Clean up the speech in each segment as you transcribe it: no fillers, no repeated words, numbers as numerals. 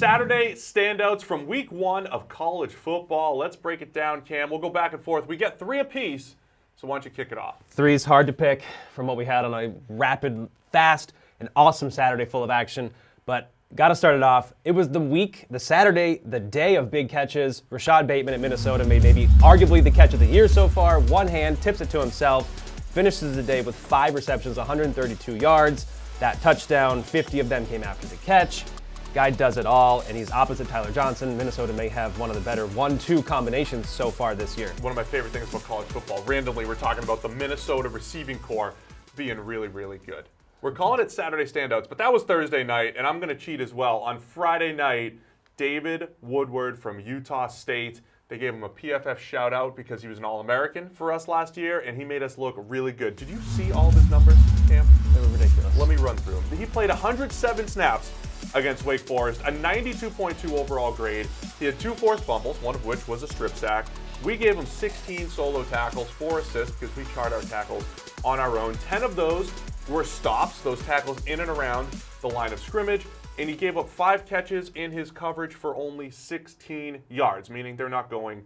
Saturday standouts from week 1 of college football. Let's break it down, Cam. We'll go back and forth. We get 3 apiece, so why don't you kick it off? 3 is hard to pick from what we had on a rapid, fast, and awesome Saturday full of action. But got to start it off. It was the Saturday, the day of big catches. Rashad Bateman at Minnesota made maybe arguably the catch of the year so far. One hand, tips it to himself, finishes the day with 5 receptions, 132 yards. That touchdown, 50 of them came after the catch. Guy does it all, and he's opposite Tyler Johnson. Minnesota may have one of the better 1-2 combinations so far this year. One of my favorite things about college football, randomly, we're talking about the Minnesota receiving corps being really, really good. We're calling it Saturday standouts, but that was Thursday night, and I'm going to cheat as well. On Friday night, David Woodward from Utah State, they gave him a PFF shout out because he was an All-American for us last year, and he made us look really good. Did you see all of his numbers, Cam? They were ridiculous. Let me run through them. He played 107 snaps against Wake Forest, a 92.2 overall grade. He had 2 forced fumbles, one of which was a strip sack. We gave him 16 solo tackles, 4 assists because we chart our tackles on our own. 10 of those were stops, those tackles in and around the line of scrimmage, and he gave up 5 catches in his coverage for only 16 yards, meaning they're not going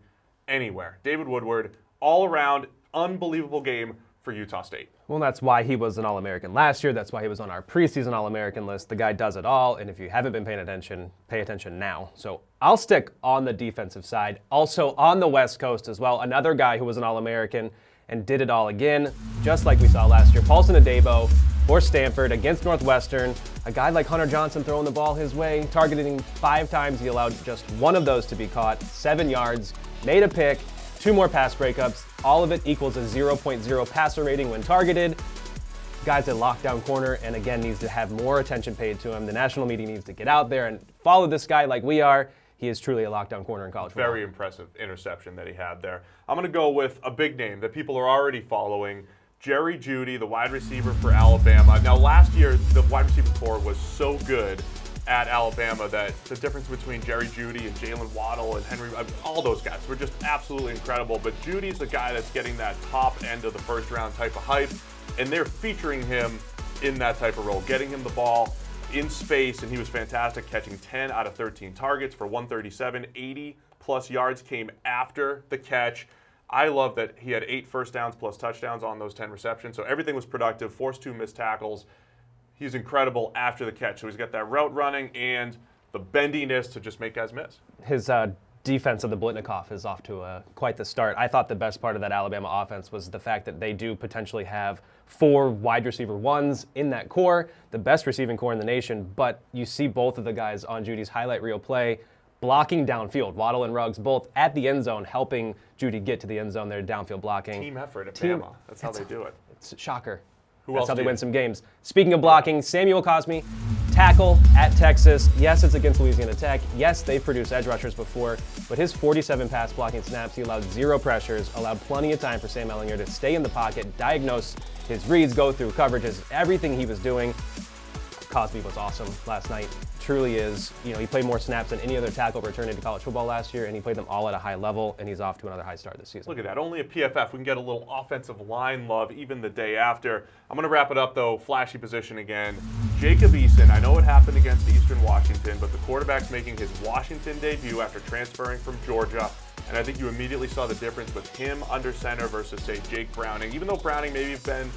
anywhere. David Woodward, all around, unbelievable game for Utah State. Well, that's why he was an All-American last year. That's why he was on our preseason All-American list. The guy does it all, and if you haven't been paying attention, pay attention now. So I'll stick on the defensive side. Also on the West Coast as well, another guy who was an All-American and did it all again, just like we saw last year. Paulson for Stanford against Northwestern. A guy like Hunter Johnson throwing the ball his way, targeting 5 times. He allowed just 1 of those to be caught, 7 yards, made a pick, 2 more pass breakups. All of it equals a 0.0 passer rating when targeted. Guy's a lockdown corner, and again, needs to have more attention paid to him. The national media needs to get out there and follow this guy like we are. He is truly a lockdown corner in college football. Very impressive interception that he had there. I'm going to go with a big name that people are already following, Jerry Judy, the wide receiver for Alabama. Now, last year, the wide receiver corps was so good at Alabama that the difference between Jerry Judy and Jalen Waddle and Henry, all those guys were just absolutely incredible. But Judy's the guy that's getting that top end of the first round type of hype, and they're featuring him in that type of role, getting him the ball in space, and he was fantastic, catching 10 out of 13 targets for 137. 80-plus yards came after the catch. I love that he had 8 first downs plus touchdowns on those 10 receptions, so everything was productive, forced 2 missed tackles. He's incredible after the catch, so he's got that route running and the bendiness to just make guys miss. His defense of the Blitnikoff is off to quite the start. I thought the best part of that Alabama offense was the fact that they do potentially have 4 wide receiver ones in that core, the best receiving core in the nation, but you see both of the guys on Judy's highlight reel play blocking downfield. Waddle and Ruggs both at the end zone, helping Judy get to the end zone. They're downfield blocking. Team effort at Bama. That's how they do it. It's a shocker. Who That's else how they win some games. Speaking of blocking, Samuel Cosmi, tackle at Texas. Yes, it's against Louisiana Tech. Yes, they've produced edge rushers before, but his 47 pass blocking snaps, he allowed 0 pressures, allowed plenty of time for Sam Ehlinger to stay in the pocket, diagnose his reads, go through coverages, everything he was doing. Cosby was awesome last night. Truly is. You know, he played more snaps than any other tackle returning to college football last year, and he played them all at a high level, and he's off to another high start this season. Look at that. Only a PFF. We can get a little offensive line love even the day after. I'm going to wrap it up, though. Flashy position again. Jacob Eason. I know it happened against Eastern Washington, but the quarterback's making his Washington debut after transferring from Georgia. And I think you immediately saw the difference with him under center versus, say, Jake Browning. Even though Browning maybe has been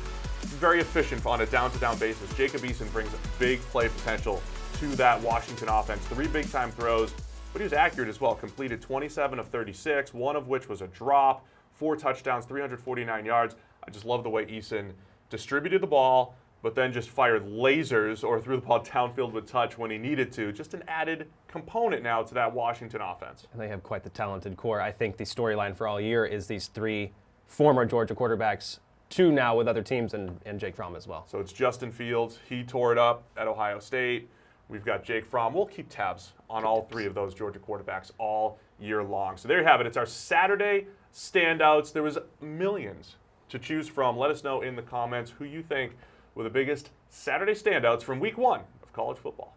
very efficient on a down-to-down basis, Jacob Eason brings big play potential to that Washington offense. 3 big-time throws, but he was accurate as well. Completed 27 of 36, one of which was a drop, 4 touchdowns, 349 yards. I just love the way Eason distributed the ball, but then just fired lasers or threw the ball downfield with touch when he needed to. Just an added component now to that Washington offense. And they have quite the talented core. I think the storyline for all year is these 3 former Georgia quarterbacks, 2 now with other teams, and Jake Fromm as well. So it's Justin Fields. He tore it up at Ohio State. We've got Jake Fromm. We'll keep tabs on all 3 of those Georgia quarterbacks all year long. So there you have it. It's our Saturday standouts. There was millions to choose from. Let us know in the comments who you think were the biggest Saturday standouts from week 1 of college football.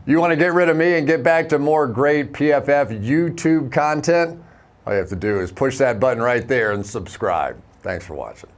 You want to get rid of me and get back to more great PFF YouTube content? All you have to do is push that button right there and subscribe. Thanks for watching.